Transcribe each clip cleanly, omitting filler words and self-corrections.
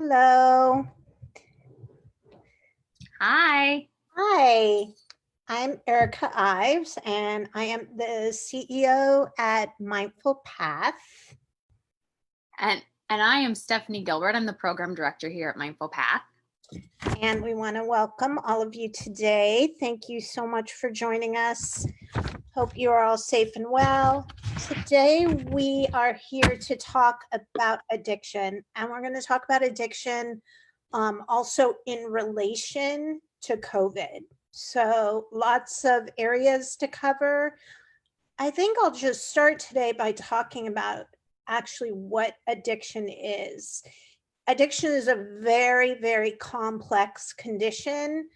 Hello. Hi. Hi. I'm Erica Ives, and I am the CEO at Mindful Path. And I am Stephanie Gilbert. I'm the program director here at Mindful Path. And we want to welcome all of you today. Thank you so much for joining us. Hope you are all safe and well. Today we are here to talk about addiction, and we're going to talk about addiction also in relation to COVID. So lots of areas to cover. I think I'll just start today by talking about actually what addiction is. Addiction is a very, very complex condition.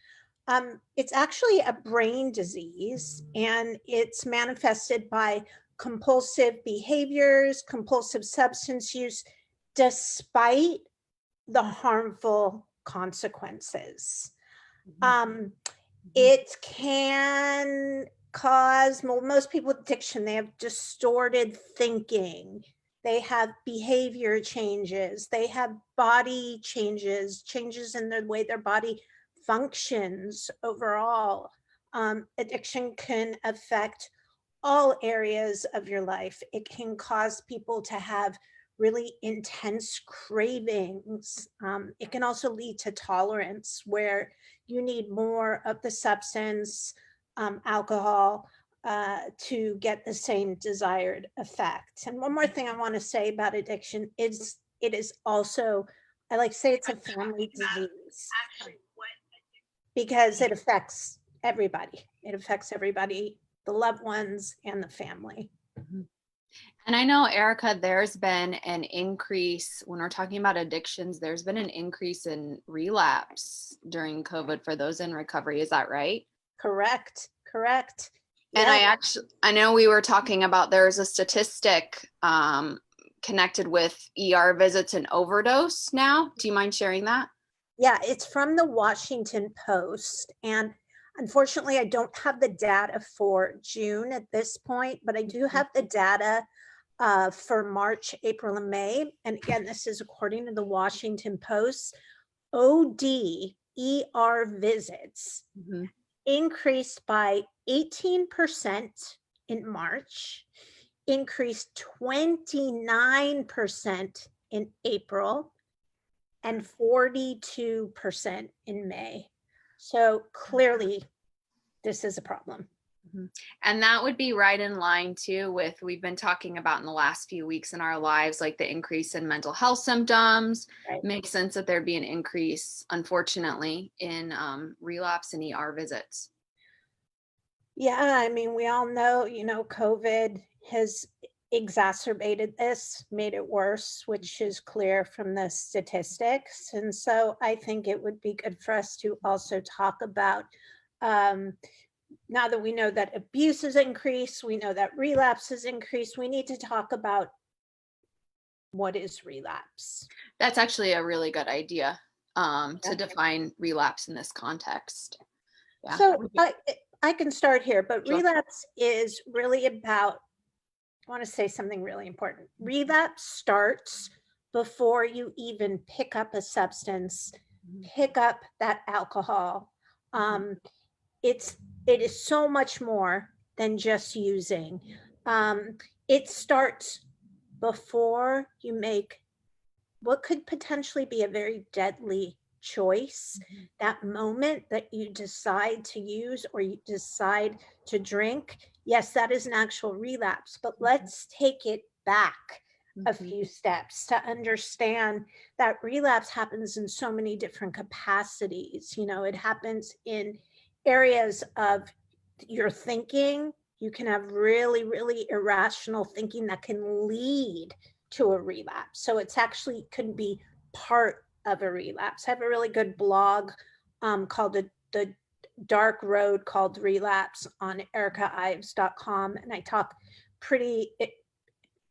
It's actually a brain disease, and it's manifested by compulsive behaviors, compulsive substance use, despite the harmful consequences. It can cause, well, most people with addiction, they have distorted thinking. They have behavior changes. They have body changes, changes in the way their body functions overall. Addiction can affect all areas of your life. It can cause people to have really intense cravings. It can also lead to tolerance, where you need more of the substance, alcohol, to get the same desired effect. And one more thing I want to say about addiction is it is also, I like to say it's a family disease, because it affects everybody. It affects everybody, the loved ones and the family. And I know, Erica, there's been an increase when we're talking about addictions. There's been an increase in relapse during COVID for those in recovery. Is that right? Correct. And Yes. I know we were talking about there's a statistic connected with ER visits and overdose now. Do you mind sharing that? Yeah, it's from the Washington Post. And unfortunately, I don't have the data for June at this point, but I do have the data for March, April, and May. And again, this is according to the Washington Post. OD ER visits increased by 18% in March, increased 29% in April, and 42% in May. So clearly, this is a problem. And that would be right in line too with we've been talking about in the last few weeks in our lives, like the increase in mental health symptoms. Right. Makes sense that there'd be an increase, unfortunately, in relapse and ER visits. Yeah, I mean, we all know, COVID has exacerbated this, made it worse, which is clear from the statistics. And so I think it would be good for us to also talk about, now that we know that abuse has increased, we know that relapse has increased, we need to talk about what is relapse. That's actually a really good idea, to define relapse in this context. Yeah. So I can start here, but sure. Relapse is really about, I want to say something really important. Relapse starts before you even pick up a substance, pick up that alcohol. It is so much more than just using. It starts before you make what could potentially be a very deadly choice. That moment that you decide to use or you decide to drink, yes, that is an actual relapse, but let's take it back a few steps to understand that relapse happens in so many different capacities. It happens in areas of your thinking. You can have really, really irrational thinking that can lead to a relapse. So it's actually could be part of a relapse. I have a really good blog called the Dark Road called Relapse on ericaives.com. And I talk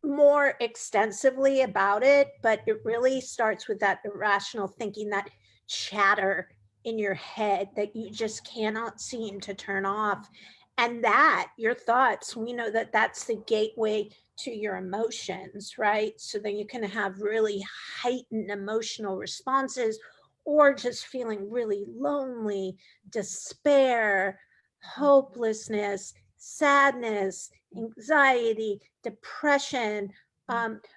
more extensively about it, but it really starts with that irrational thinking, that chatter in your head that you just cannot seem to turn off. And that, your thoughts, we know that that's the gateway to your emotions, right? So then you can have really heightened emotional responses, or just feeling really lonely, despair, hopelessness, sadness, anxiety, depression.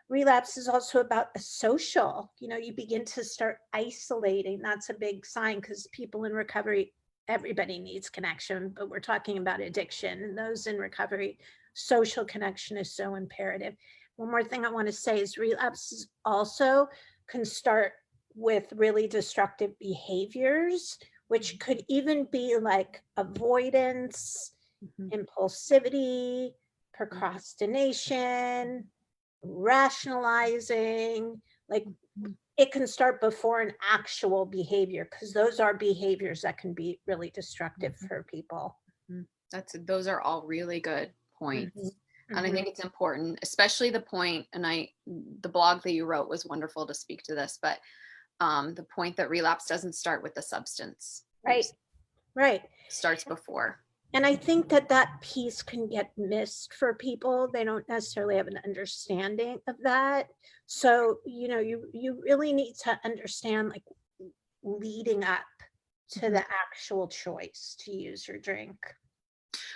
Relapse is also about a social, you begin to start isolating. That's a big sign, because people in recovery, everybody needs connection, but we're talking about addiction, and those in recovery, social connection is so imperative. One more thing I want to say is relapses also can start with really destructive behaviors, which could even be like avoidance, impulsivity, procrastination, rationalizing. Like, it can start before an actual behavior, because those are behaviors that can be really destructive for people. Those are all really good points. Mm-hmm. And I think it's important, especially the point, and the blog that you wrote was wonderful to speak to this, but the point that relapse doesn't start with the substance. Right. Right. It starts before. And I think that piece can get missed for people. They don't necessarily have an understanding of that. So, you really need to understand, like, leading up to the actual choice to use your drink.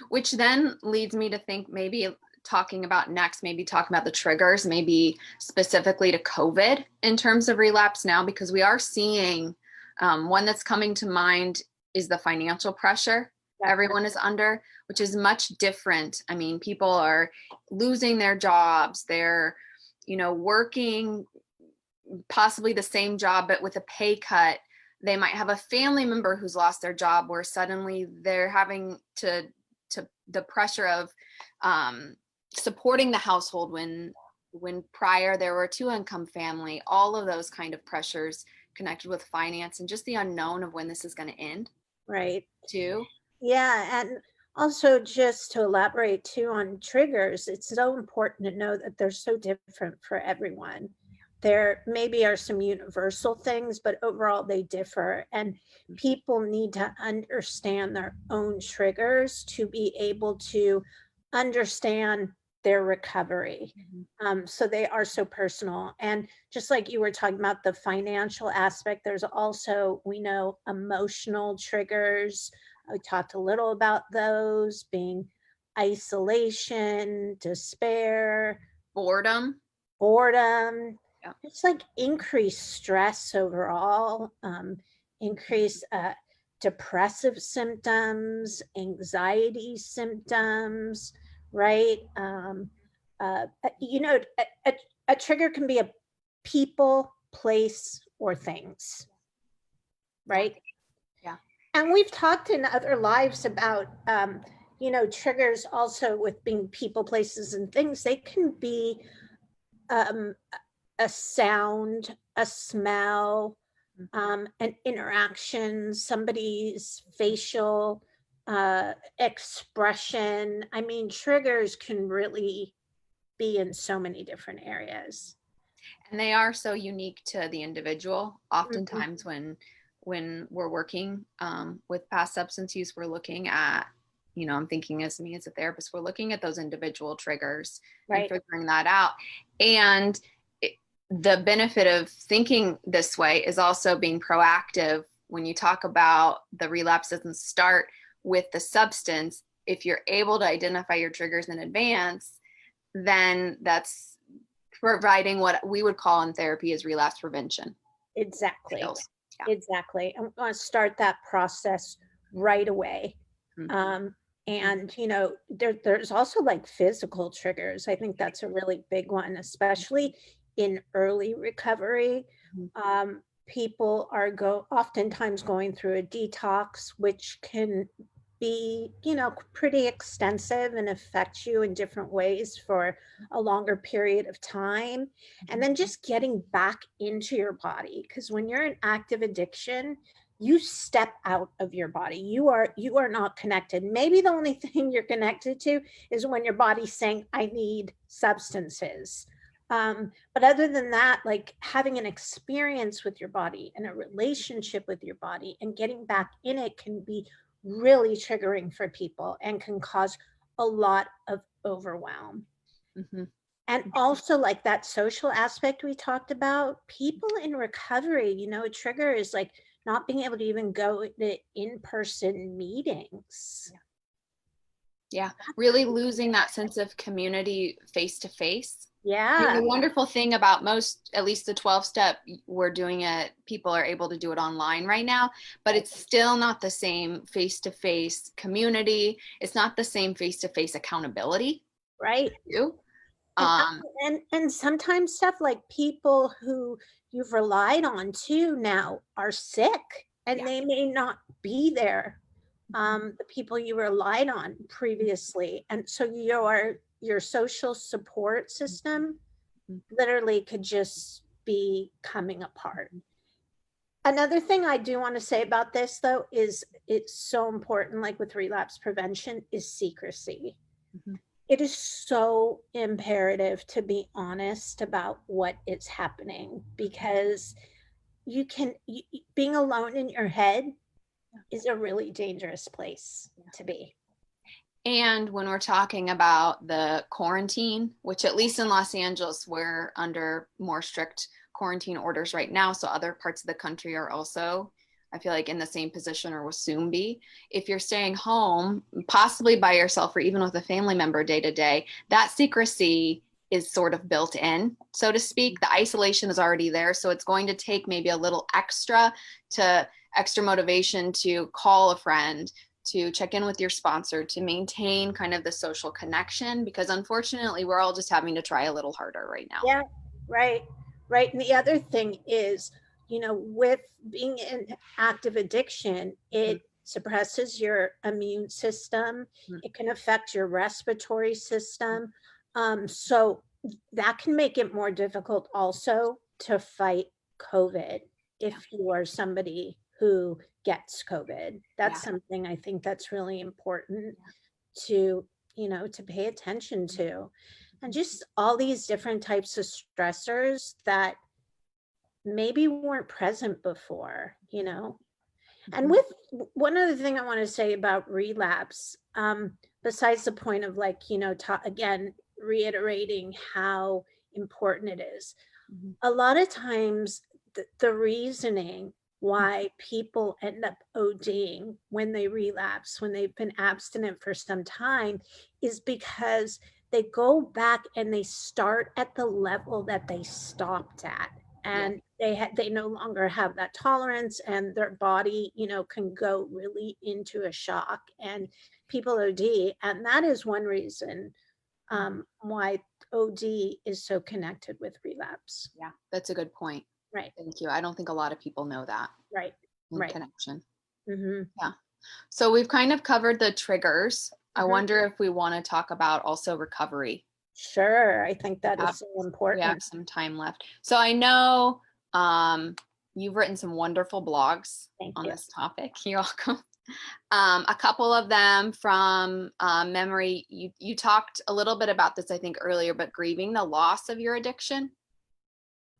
Which then leads me to think maybe talking about the triggers, maybe specifically to COVID in terms of relapse now, because we are seeing one that's coming to mind is the financial pressure everyone is under, which is much different. I mean, people are losing their jobs. They're, working possibly the same job, but with a pay cut. They might have a family member who's lost their job, where suddenly they're having to the pressure of supporting the household when prior there were a 2-income family. All of those kind of pressures connected with finance, and just the unknown of when this is going to end. Right. Too. Yeah. And also, just to elaborate too on triggers, it's so important to know that they're so different for everyone. There maybe are some universal things, but overall they differ. And people need to understand their own triggers to be able to understand their recovery. So they are so personal. And just like you were talking about the financial aspect, there's also, we know, emotional triggers. I talked a little about those being isolation, despair, boredom. Yeah. It's like increased stress overall, increased depressive symptoms, anxiety symptoms, right? A trigger can be a people, place, or things, right? Yeah. And we've talked in other lives about, triggers also with being people, places, and things. They can be a sound, a smell, an interaction, somebody's facial expression. I mean, triggers can really be in so many different areas. And they are so unique to the individual. Oftentimes when we're working with past substance use, we're looking at, I'm thinking as me as a therapist, we're looking at those individual triggers and figuring that out. And the benefit of thinking this way is also being proactive. When you talk about the relapse doesn't start with the substance, if you're able to identify your triggers in advance, then that's providing what we would call in therapy as relapse prevention. Exactly. Yeah. Exactly. I want to start that process right away. And, there's also like physical triggers. I think that's a really big one, especially in early recovery. People are oftentimes going through a detox, which can be, pretty extensive and affect you in different ways for a longer period of time. And then just getting back into your body, because when you're in active addiction, you step out of your body. You are not connected. Maybe the only thing you're connected to is when your body's saying, I need substances. But other than that, like having an experience with your body and a relationship with your body and getting back in it can be really triggering for people and can cause a lot of overwhelm. Mm-hmm. And also, like that social aspect we talked about, people in recovery, a trigger is like not being able to even go to in-person meetings. Yeah, really losing that sense of community face to face. Yeah. The wonderful thing about most, at least the 12-step, we're doing it, people are able to do it online right now, but it's still not the same face to face community. It's not the same face to face accountability. Right. Too. And sometimes stuff like people who you've relied on too now are sick and they may not be there. The people you relied on previously, and so your social support system literally could just be coming apart. Another thing I do want to say about this, though, is it's so important, like with relapse prevention, is secrecy. It is so imperative to be honest about what is happening, because being alone in your head is a really dangerous place to be. And when we're talking about the quarantine, which at least in Los Angeles, we're under more strict quarantine orders right now. So other parts of the country are also, I feel like, in the same position or will soon be. If you're staying home, possibly by yourself or even with a family member day to day, that secrecy is sort of built in, so to speak. The isolation is already there. So it's going to take maybe a little extra motivation to call a friend, to check in with your sponsor, to maintain kind of the social connection, because unfortunately we're all just having to try a little harder right now. Yeah, right. And the other thing is, with being in active addiction, it suppresses your immune system. It can affect your respiratory system. So that can make it more difficult also to fight COVID if you are somebody who gets COVID. That's something I think that's really important to, to pay attention to. And just all these different types of stressors that maybe weren't present before. And with one other thing I want to say about relapse, besides the point of like, again, reiterating how important it is. A lot of times the reasoning why people end up ODing when they relapse, when they've been abstinent for some time, is because they go back and they start at the level that they stopped at. And they no longer have that tolerance, and their body, can go really into a shock, and people OD. And that is one reason why OD is so connected with relapse. Yeah, that's a good point. Right. Thank you. I don't think a lot of people know that. Right. Connection. Mm-hmm. Yeah. So we've kind of covered the triggers. I wonder if we want to talk about also recovery. Sure. I think that is so important. We have some time left. So I know you've written some wonderful blogs on this topic. You're welcome. A couple of them from memory. You talked a little bit about this, I think, earlier, but grieving the loss of your addiction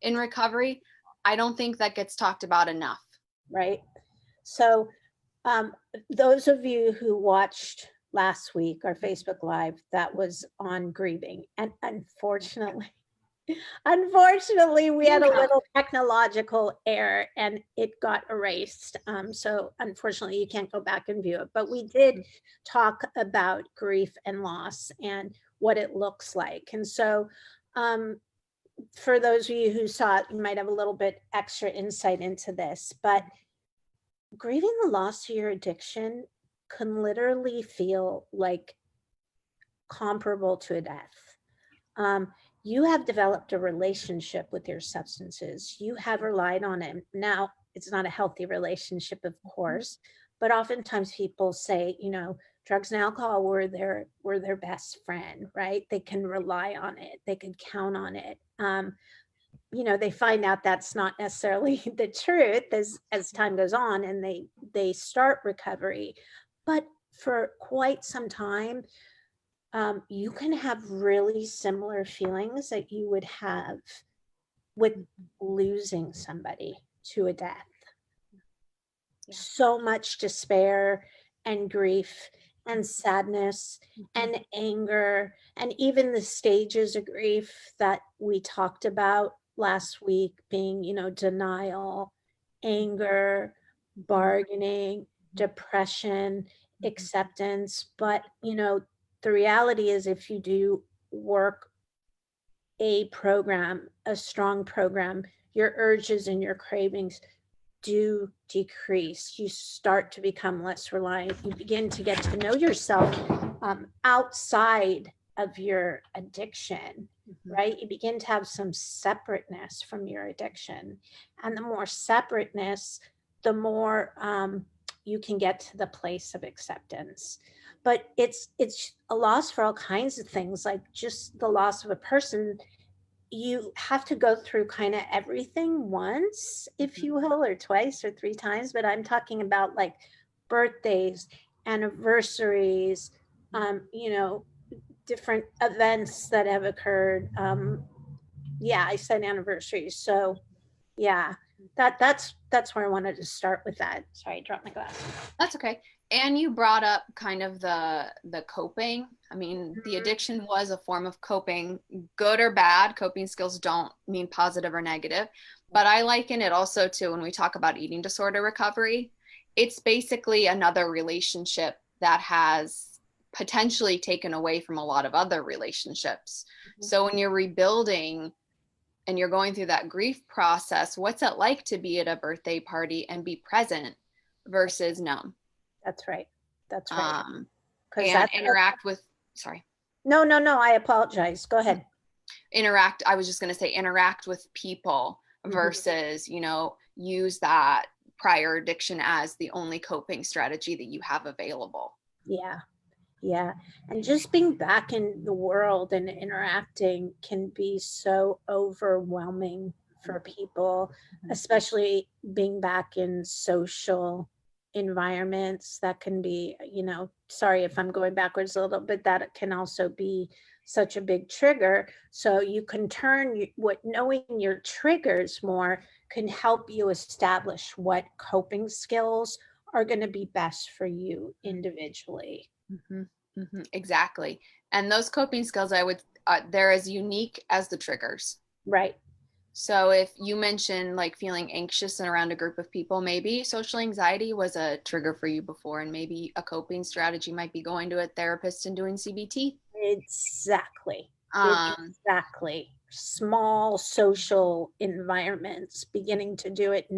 in recovery, I don't think that gets talked about enough. Right. So those of you who watched last week, our Facebook Live, that was on grieving. And unfortunately, we had a little technological error and it got erased. So unfortunately, you can't go back and view it. But we did talk about grief and loss and what it looks like. And so for those of you who saw it, you might have a little bit extra insight into this. But grieving the loss of your addiction can literally feel like comparable to a death. You have developed a relationship with your substances. You have relied on it. Now, it's not a healthy relationship, of course, but oftentimes people say, drugs and alcohol were their best friend, right? They can rely on it. They could count on it. They find out that's not necessarily the truth as time goes on, and they start recovery. But for quite some time, you can have really similar feelings that you would have with losing somebody to a death. So much despair and grief and sadness and anger, and even the stages of grief that we talked about last week being, denial, anger, bargaining, depression, acceptance. But, the reality is if you do work a program, a strong program, your urges and your cravings do decrease. You start to become less reliant. You begin to get to know yourself outside of your addiction, right? You begin to have some separateness from your addiction. And the more separateness, the more you can get to the place of acceptance. But it's a loss for all kinds of things, like just the loss of a person. You have to go through kind of everything once, if you will, or twice or three times. But I'm talking about like birthdays, anniversaries, different events that have occurred. Yeah, I said anniversaries. So yeah, that's where I wanted to start with that. Sorry, I dropped my glass. That's okay. And you brought up kind of the coping. I mean, the addiction was a form of coping, good or bad. Coping skills don't mean positive or negative. But I liken it also to when we talk about eating disorder recovery, it's basically another relationship that has potentially taken away from a lot of other relationships. So when you're rebuilding and you're going through that grief process, what's it like to be at a birthday party and be present versus numb? That's right. That's right. And interact with, sorry. No, I apologize. Go ahead. I was just going to say interact with people versus, use that prior addiction as the only coping strategy that you have available. Yeah. Yeah. And just being back in the world and interacting can be so overwhelming for people, especially being back in social environments. That can be, sorry if I'm going backwards a little bit, that can also be such a big trigger. So you can knowing your triggers more can help you establish what coping skills are going to be best for you individually. Exactly. And those coping skills, they're as unique as the triggers. Right. So if you mention like feeling anxious and around a group of people, maybe social anxiety was a trigger for you before, and maybe a coping strategy might be going to a therapist and doing CBT. Exactly. Exactly. Small social environments, beginning to do it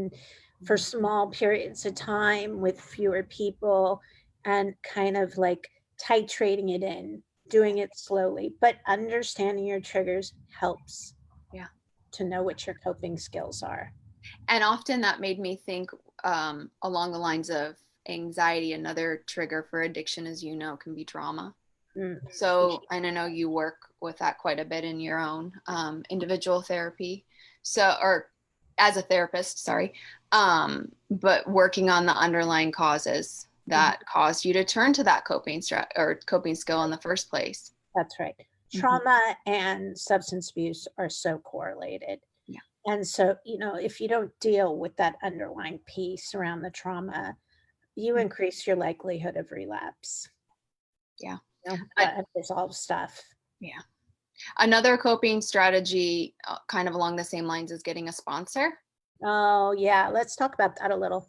for small periods of time with fewer people, and kind of like titrating it in, doing it slowly, but understanding your triggers helps. Yeah. To know what your coping skills are. And often that made me think along the lines of anxiety. Another trigger for addiction, as you know, can be trauma. So, and I know you work with that quite a bit in your own individual therapy. So, or as a therapist, sorry, but working on the underlying causes that caused you to turn to that coping skill in the first place. That's right. Trauma and substance abuse are so correlated. Yeah. And so, if you don't deal with that underlying piece around the trauma, you increase your likelihood of relapse. Yeah. Unresolved stuff. Yeah. Another coping strategy, kind of along the same lines, is getting a sponsor. Oh, yeah. Let's talk about that a little.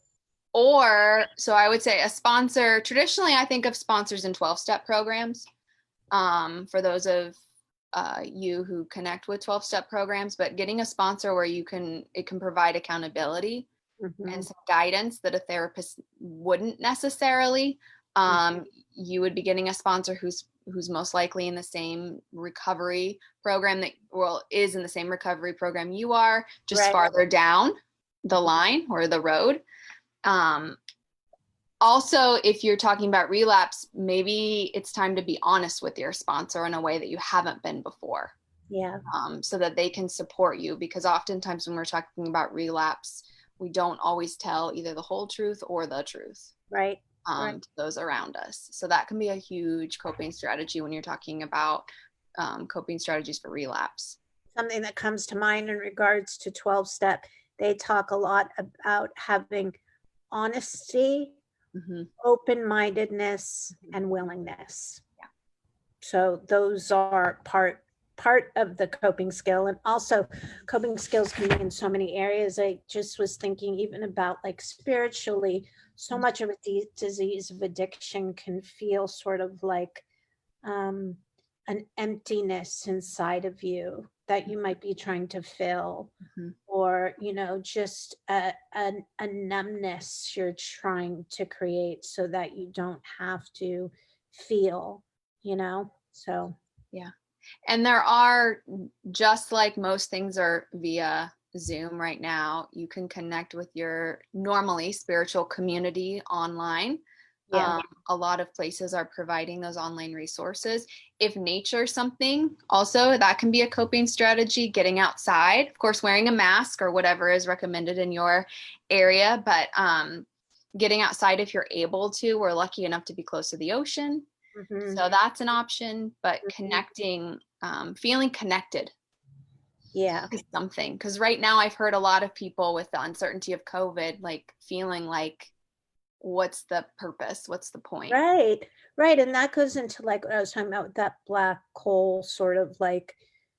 So I would say a sponsor. Traditionally, I think of sponsors in 12-step programs. For those of you who connect with 12-step programs, but getting a sponsor where it can provide accountability and some guidance that a therapist wouldn't necessarily. You would be getting a sponsor who's most likely in the same recovery program is in the same recovery program you are, just farther down the line or the road. Also, if you're talking about relapse, maybe it's time to be honest with your sponsor in a way that you haven't been before. Yeah. So that they can support you, because oftentimes when we're talking about relapse, we don't always tell either the whole truth or the truth. Right. To those around us. So that can be a huge coping strategy when you're talking about coping strategies for relapse. Something that comes to mind in regards to 12-step, they talk a lot about having honesty Mm-hmm. open-mindedness, and willingness. Yeah. So those are part of the coping skill. And also coping skills can be in so many areas. I just was thinking even about like spiritually, so much of a disease of addiction can feel sort of like um, an emptiness inside of you that you might be trying to fill, Mm-hmm. or just a numbness you're trying to create so that you don't have to feel, so Yeah. And there are, just like most things are via Zoom right now, you can connect with your normally spiritual community online. yeah. A lot of places are providing those online resources. If nature something, also that can be a coping strategy, getting outside, of course, wearing a mask or whatever is recommended in your area, but getting outside if you're able to. We're lucky enough to be close to the ocean. Hmm. So that's an option, but Hmm. connecting, feeling connected Yeah. is something. Because right now I've heard a lot of people with the uncertainty of COVID, like feeling like, what's the purpose? What's the point? Right. Right. And that goes into like what I was talking about with that black hole sort of like,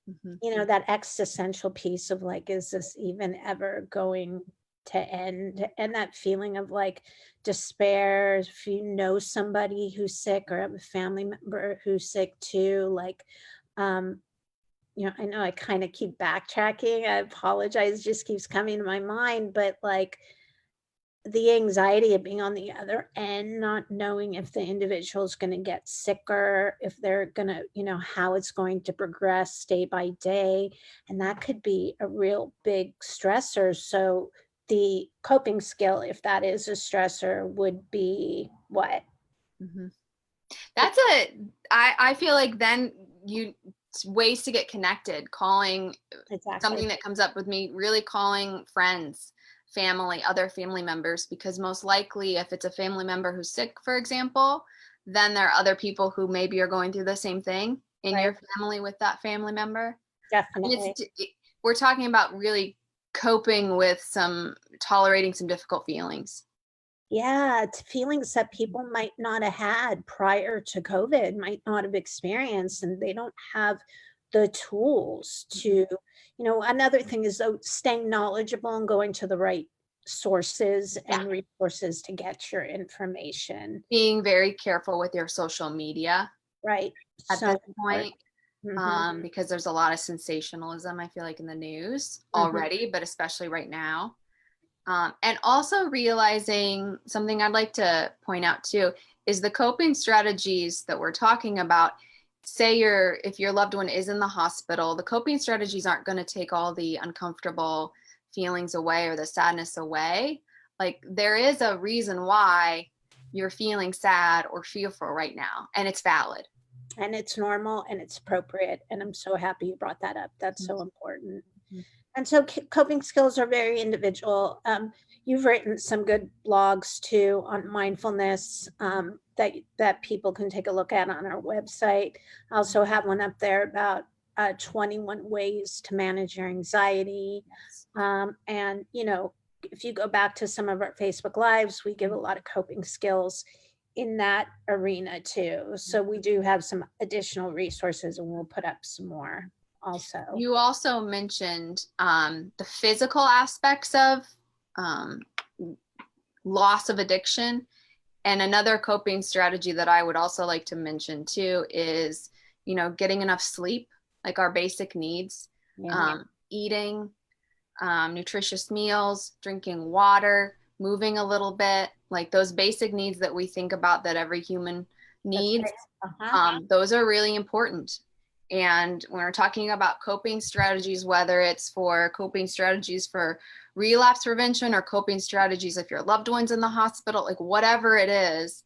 Mm-hmm. that existential piece of like, is this even ever going to end? And that feeling of like despair, if you know somebody who's sick or have a family member who's sick too, like, um, I know I kind of keep backtracking. I apologize, it just keeps coming to my mind, but like the anxiety of being on the other end, not knowing if the individual is going to get sicker, if they're going to, how it's going to progress day by day. And that could be a real big stressor. So the coping skill, if that is a stressor, would be what? Mm-hmm. I feel like then you, ways to get connected, calling, Exactly. something that comes up with me, really calling friends, family, other family members, because most likely if it's a family member who's sick, for example, then there are other people who maybe are going through the same thing in Right. your family with that family member. And Definitely. we're talking about really coping with tolerating some difficult feelings. Yeah, it's feelings that people might not have had prior to COVID, might not have experienced, and they don't have the tools to, another thing is staying knowledgeable and going to the right sources Yeah. and resources to get your information. Being very careful with your social media Right. at So this important. point, Hmm. because there's a lot of sensationalism, I feel like, in the news Hmm. already, but especially right now. And also realizing something I'd like to point out too is the coping strategies that we're talking about. Say if your loved one is in the hospital, the coping strategies aren't going to take all the uncomfortable feelings away or the sadness away. Like, there is a reason why you're feeling sad or fearful right now, and it's valid. And it's normal and it's appropriate. And I'm so happy you brought that up. That's so important. Mhm. And so coping skills are very individual. You've written some good blogs too on mindfulness, that people can take a look at on our website. I also have one up there about 21 ways to manage your anxiety. Yes. And, if you go back to some of our Facebook Lives, we give a lot of coping skills in that arena too. So we do have some additional resources, and we'll put up some more also. You also mentioned the physical aspects of um, loss of addiction. And another coping strategy that I would also like to mention too is, getting enough sleep, like our basic needs, Yeah. eating nutritious meals, drinking water, moving a little bit, like those basic needs that we think about that every human That's needs. right. Uh-huh. Those are really important. And when we're talking about coping strategies, whether it's for coping strategies for relapse prevention or coping strategies if your loved one's in the hospital, like whatever it is,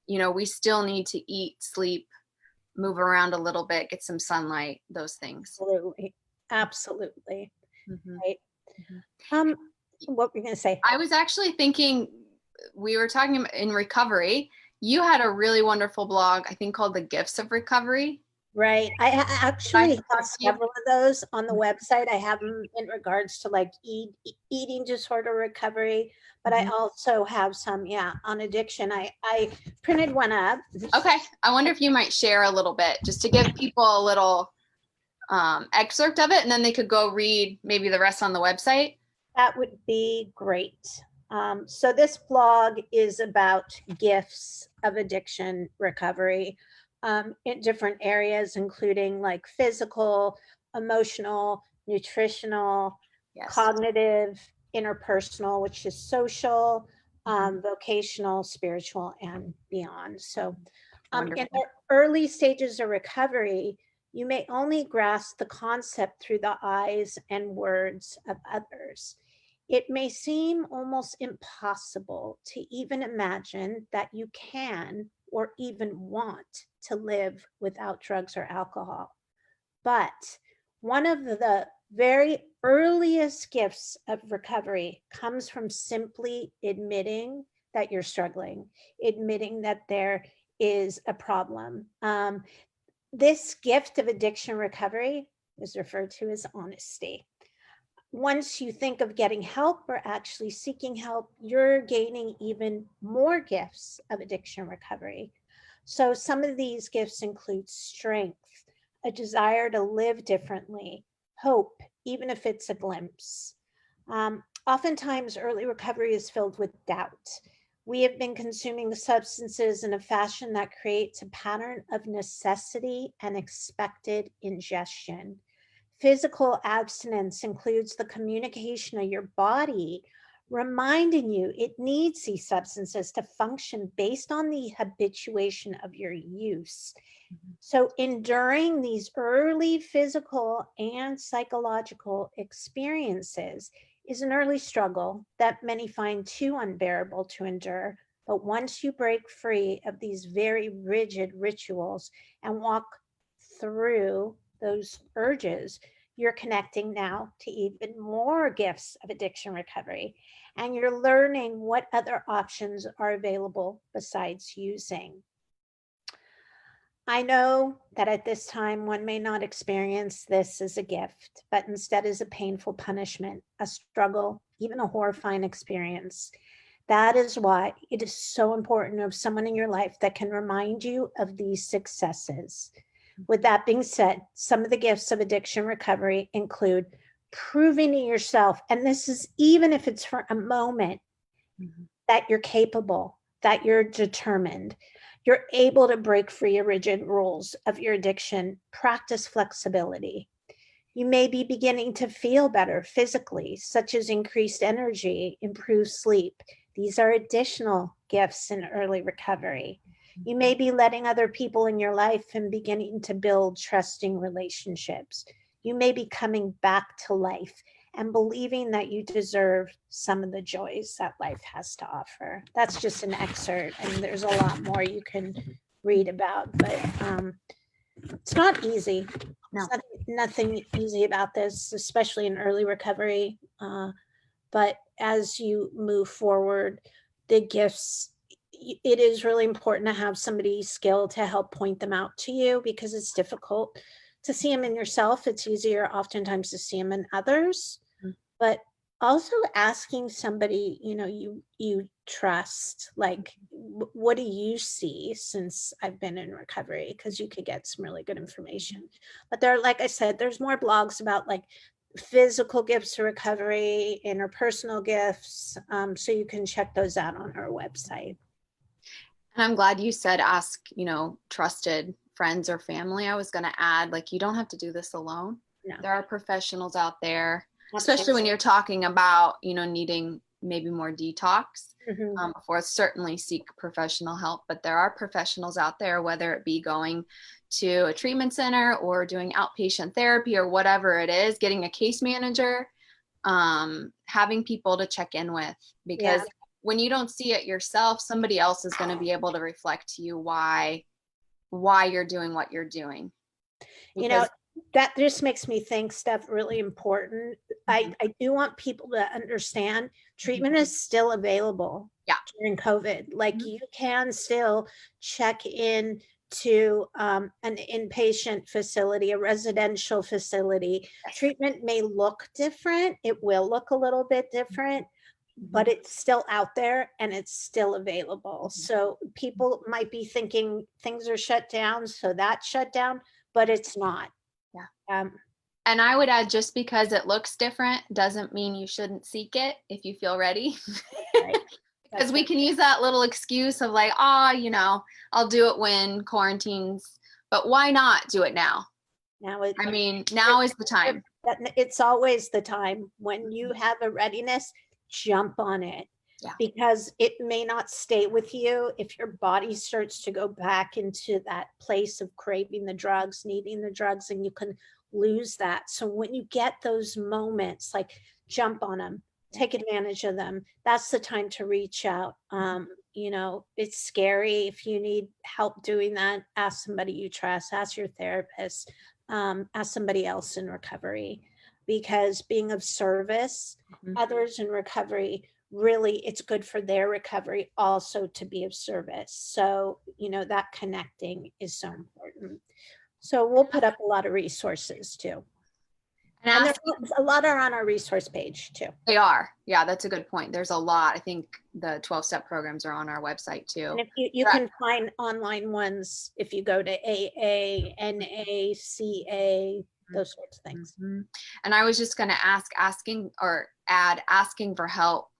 we still need to eat, sleep, move around a little bit, get some sunlight, those things. Absolutely. Absolutely. Mm-hmm. Right. Mm-hmm. Um, what were you gonna say? I was actually thinking, we were talking in recovery. You had a really wonderful blog, I think called The Gifts of Recovery. Right. I I actually can have talk to you. several of those on the website. I have them in regards to like eating disorder recovery, but I Mhm. also have some, yeah, on addiction. I printed one up. Okay. I wonder if you might share a little bit just to give people a little excerpt of it, and then they could go read maybe the rest on the website. That would be great. So this blog is about gifts of addiction recovery in different areas, including like physical, emotional, nutritional, Yes. cognitive, interpersonal, which is social, Mhm. vocational, spiritual, and beyond. So in Wonderful. the early stages of recovery, you may only grasp the concept through the eyes and words of others. It may seem almost impossible to even imagine that you can or even want to live without drugs or alcohol. But one of the very earliest gifts of recovery comes from simply admitting that you're struggling, admitting that there is a problem. This gift of addiction recovery is referred to as honesty. Once you think of getting help or actually seeking help, you're gaining even more gifts of addiction recovery. So, some of these gifts include strength, a desire to live differently, hope, even if it's a glimpse. Oftentimes, early recovery is filled with doubt. We have been consuming substances in a fashion that creates a pattern of necessity and expected ingestion. Physical abstinence includes the communication of your body reminding you it needs these substances to function based on the habituation of your use. So, enduring these early physical and psychological experiences is an early struggle that many find too unbearable to endure. But once you break free of these very rigid rituals and walk through those urges, you're connecting now to even more gifts of addiction recovery. And you're learning what other options are available besides using. I know that at this time one may not experience this as a gift, but instead as a painful punishment, a struggle, even a horrifying experience. That is why it is so important to have someone in your life that can remind you of these successes. With that being said, some of the gifts of addiction recovery include proving to yourself, and this is even if it's for a moment, Mhm. that you're capable, that you're determined, you're able to break free of rigid rules of your addiction, practice flexibility. You may be beginning to feel better physically, such as increased energy, improved sleep. These are additional gifts in early recovery. You may be letting other people in your life and beginning to build trusting relationships. You may be coming back to life and believing that you deserve some of the joys that life has to offer. That's just an excerpt, and there's a lot more you can read about, but it's not easy. No. It's nothing easy about this, especially in early recovery. But as you move forward, the gifts, it is really important to have somebody skilled to help point them out to you because it's difficult to see them in yourself. It's easier oftentimes to see them in others, Mhm. but also asking somebody, you trust, like, what do you see since I've been in recovery? Because you could get some really good information. But there, like I said, there's more blogs about like physical gifts to recovery, interpersonal gifts. So you can check those out on our website. And I'm glad you said ask, trusted friends or family. I was going to add, like, you don't have to do this alone. No, There are professionals out there, especially when absolutely. you're talking about, needing maybe more detox. Mhm. Before certainly seek professional help, but there are professionals out there, whether it be going to a treatment center or doing outpatient therapy or whatever it is, getting a case manager, having people to check in with, because Yeah. when you don't see it yourself, somebody else is going to be able to reflect to you why you're doing what you're doing. You know, Because that just makes me think stuff really important. Mhm. I do want people to understand Mhm. treatment is still available Yeah. during COVID. Like Mhm. you can still check in to an inpatient facility, a residential facility, treatment may look different. It will look a little bit different, but it's still out there and it's still available. So people might be thinking things are shut down, so that's shut down, but it's not. Yeah. And I would add, just because it looks different doesn't mean you shouldn't seek it if you feel ready. Right. Because we can use that little excuse of like, I'll do it when quarantines, but why not do it now? Now is the time. It's always the time. When you have a readiness, jump on it. Yeah. Because it may not stay with you if your body starts to go back into that place of craving the drugs, needing the drugs, and you can lose that. So when you get those moments, like, jump on them, take advantage of them. That's the time to reach out. It's scary. If you need help doing that, ask somebody you trust, ask your therapist, ask somebody else in recovery, because being of service, others in recovery, really, it's good for their recovery also to be of service. So, that connecting is so important. So we'll put up a lot of resources too. And a lot are on our resource page too. They are. Yeah, that's a good point. There's a lot. I think the 12-step programs are on our website too. And if you can find online ones if you go to AA, NACA, those sorts of things. And I was just going to asking for help.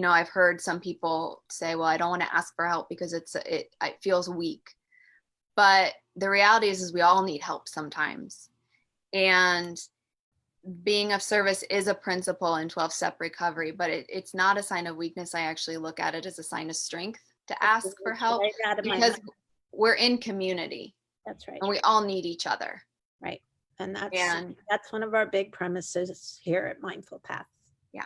I've heard some people say, well, I don't want to ask for help because it feels weak. But the reality is we all need help sometimes. And being of service is a principle in 12-step recovery, but it's not a sign of weakness. I actually look at it as a sign of strength to ask for help, because we're in community. That's right. And we all need each other. Right. And that's one of our big premises here at Mindful Path. Yeah.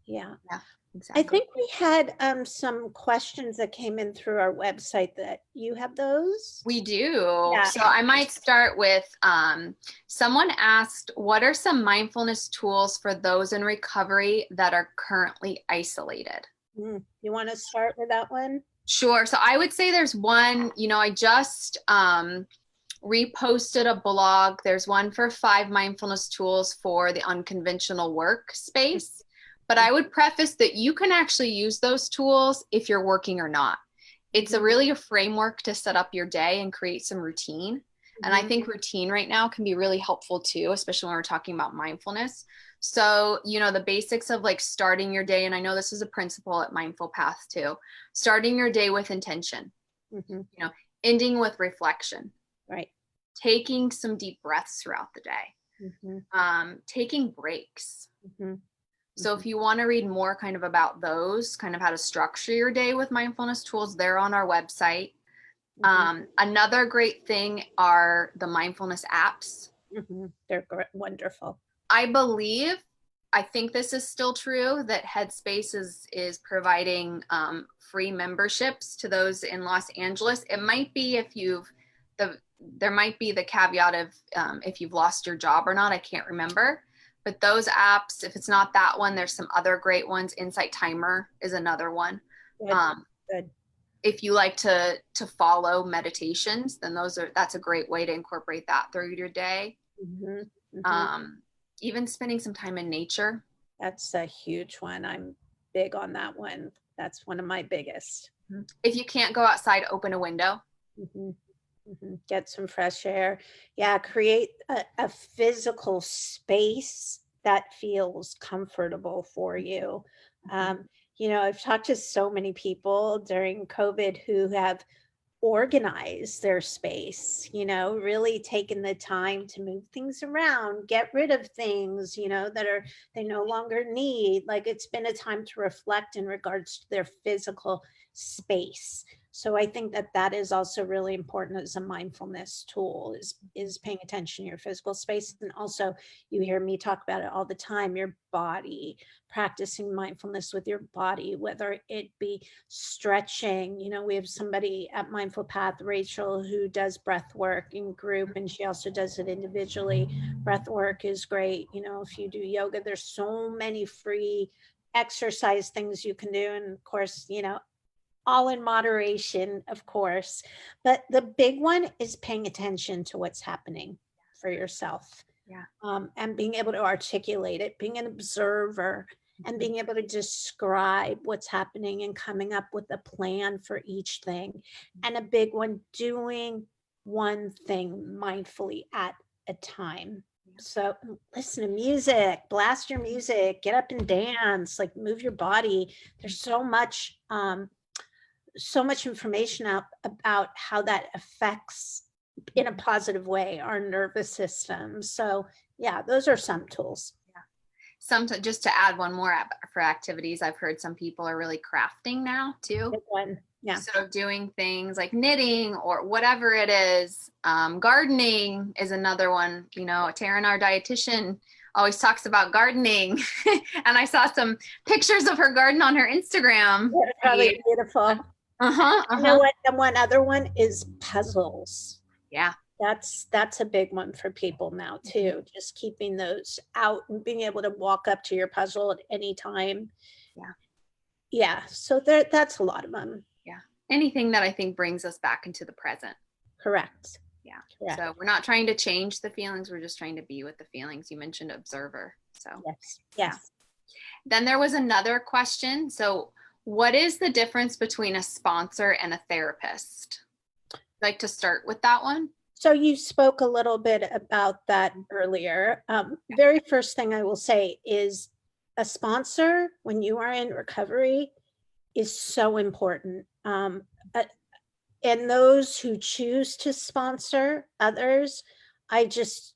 Yeah. Yeah. Exactly. I think we had some questions that came in through our website. That you have those? We do. Yeah. So I might start with someone asked, what are some mindfulness tools for those in recovery that are currently isolated? You want to start with that one? Sure. So I would say there's one, I just reposted a blog. There's one for 5 mindfulness tools for the unconventional workspace. But I would preface that you can actually use those tools if you're working or not. It's really a framework to set up your day and create some routine. And I think routine right now can be really helpful too, especially when we're talking about mindfulness. So, the basics of like starting your day, and I know this is a principle at Mindful Path too, starting your day with intention, ending with reflection, right? Taking some deep breaths throughout the day, taking breaks. So if you want to read more kind of about those, kind of how to structure your day with mindfulness tools, they're on our website. Another great thing are the mindfulness apps. They're wonderful. I think this is still true, that Headspace is providing free memberships to those in Los Angeles. It might be there might be the caveat of if you've lost your job or not, I can't remember. But those apps, if it's not that one, there's some other great ones. Insight Timer is another one. Good. If you like to follow meditations, then that's a great way to incorporate that through your day. Even spending some time in nature. That's a huge one. I'm big on that one. That's one of my biggest. If you can't go outside, open a window. Get some fresh air. Yeah, create a physical space that feels comfortable for you. I've talked to so many people during COVID who have organized their space, really taken the time to move things around, get rid of things, that they no longer need. Like, it's been a time to reflect in regards to their physical space. So I think that is also really important as a mindfulness tool, is paying attention to your physical space. And also, you hear me talk about it all the time, your body, practicing mindfulness with your body, whether it be stretching. We have somebody at Mindful Path, Rachel, who does breath work in group, and she also does it individually. Breath work is great. If you do yoga, there's so many free exercise things you can do. And of course, all in moderation, of course. But the big one is paying attention to what's happening for yourself. Yeah. And being able to articulate it, being an observer, and being able to describe what's happening and coming up with a plan for each thing. And a big one, doing one thing mindfully at a time. So listen to music, blast your music, get up and dance, like move your body. There's so much information out about how that affects in a positive way our nervous system. So yeah, those are some tools. Just to add one more for activities, I've heard some people are really crafting now too. Good one. Yeah. So doing things like knitting or whatever it is. Gardening is another one. You know, Taryn, our dietitian, always talks about gardening. And I saw some pictures of her garden on her Instagram. They're probably beautiful. You know what? And one other one is puzzles. Yeah. That's a big one for people now too. Just keeping those out and being able to walk up to your puzzle at any time. Yeah. Yeah. So that's a lot of them. Yeah. Anything that I think brings us back into the present. Correct. Yeah. Correct. So we're not trying to change the feelings. We're just trying to be with the feelings. You mentioned observer. So yes. Yes. Yeah. Then there was another question. So what is the difference between a sponsor and a therapist? I'd like to start with that one. So you spoke a little bit about that earlier. Very first thing I will say is a sponsor when you are in recovery is so important. And those who choose to sponsor others, I just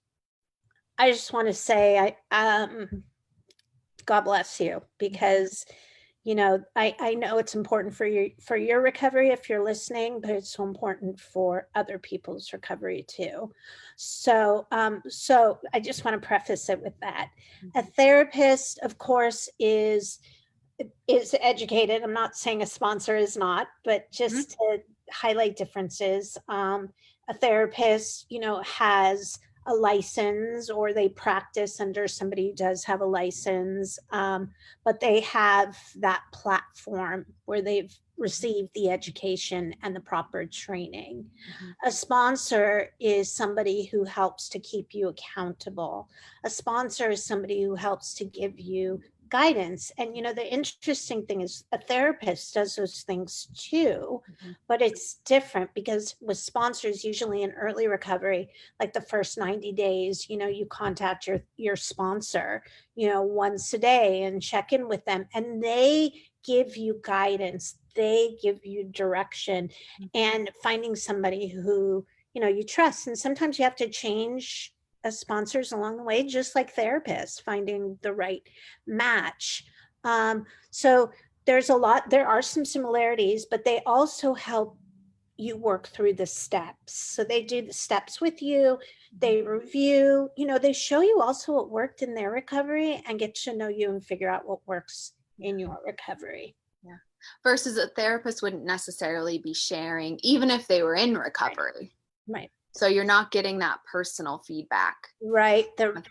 want to say, God bless you, because you know, I know it's important for your recovery if you're listening, but it's so important for other people's recovery too. So I just want to preface it with that. A therapist, of course, is educated. I'm not saying a sponsor is not, but just to highlight differences. A therapist, you know, has a license or they practice under somebody who does have a license, but they have that platform where they've received the education and the proper training. A sponsor is somebody who helps to keep you accountable. A sponsor is somebody who helps to give you guidance. And you know, the interesting thing is a therapist does those things too, but it's different because with sponsors, usually in early recovery, like the first 90 days, you know, you contact your sponsor, you know, once a day and check in with them, and they give you guidance, they give you direction, and finding somebody who, you know, you trust. And sometimes you have to change as sponsors along the way, just like therapists, finding the right match. So there are some similarities, but they also help you work through the steps. So they do the steps with you, they review, you know, they show you also what worked in their recovery and get to know you and figure out what works in your recovery. Yeah. Versus a therapist wouldn't necessarily be sharing, even if they were in recovery. Right. So you're not getting that personal feedback. Right. The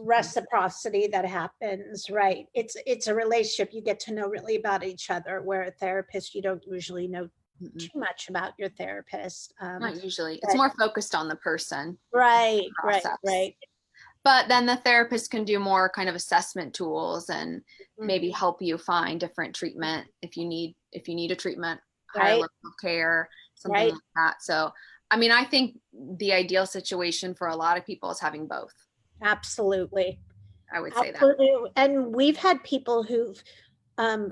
reciprocity that happens. Right. It's a relationship. You get to know really about each other, where a therapist, you don't usually know too much about your therapist. Not usually. It's more focused on the person. Right. But then the therapist can do more kind of assessment tools and maybe help you find different treatment if you need a treatment, higher level of care, something like that. So I mean, I think the ideal situation for a lot of people is having both. Absolutely. I would say that. And we've had people who've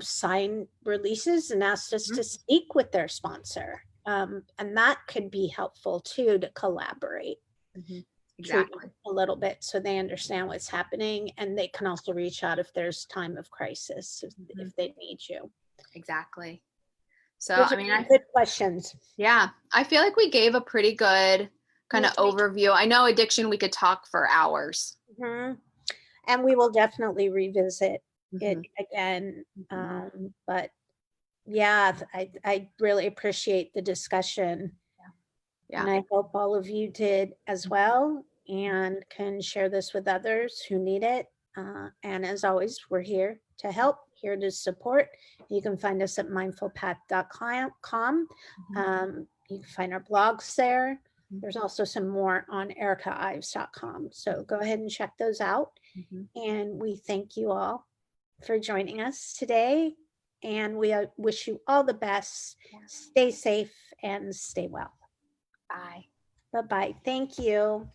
signed releases and asked us to speak with their sponsor. And that could be helpful too, to collaborate. Exactly. A little bit so they understand what's happening, and they can also reach out if there's time of crisis, if they need you. Exactly. So, I mean, good questions. Yeah, I feel like we gave a pretty good kind of overview. I know addiction, we could talk for hours. And we will definitely revisit it again. But yeah, I really appreciate the discussion. Yeah. And I hope all of you did as well and can share this with others who need it. And as always, we're here to help. here to support. You can find us at mindfulpath.com. You can find our blogs there. There's also some more on ericaives.com. So go ahead and check those out. And we thank you all for joining us today. And we wish you all the best. Stay safe and stay well. Bye. Bye-bye. Thank you.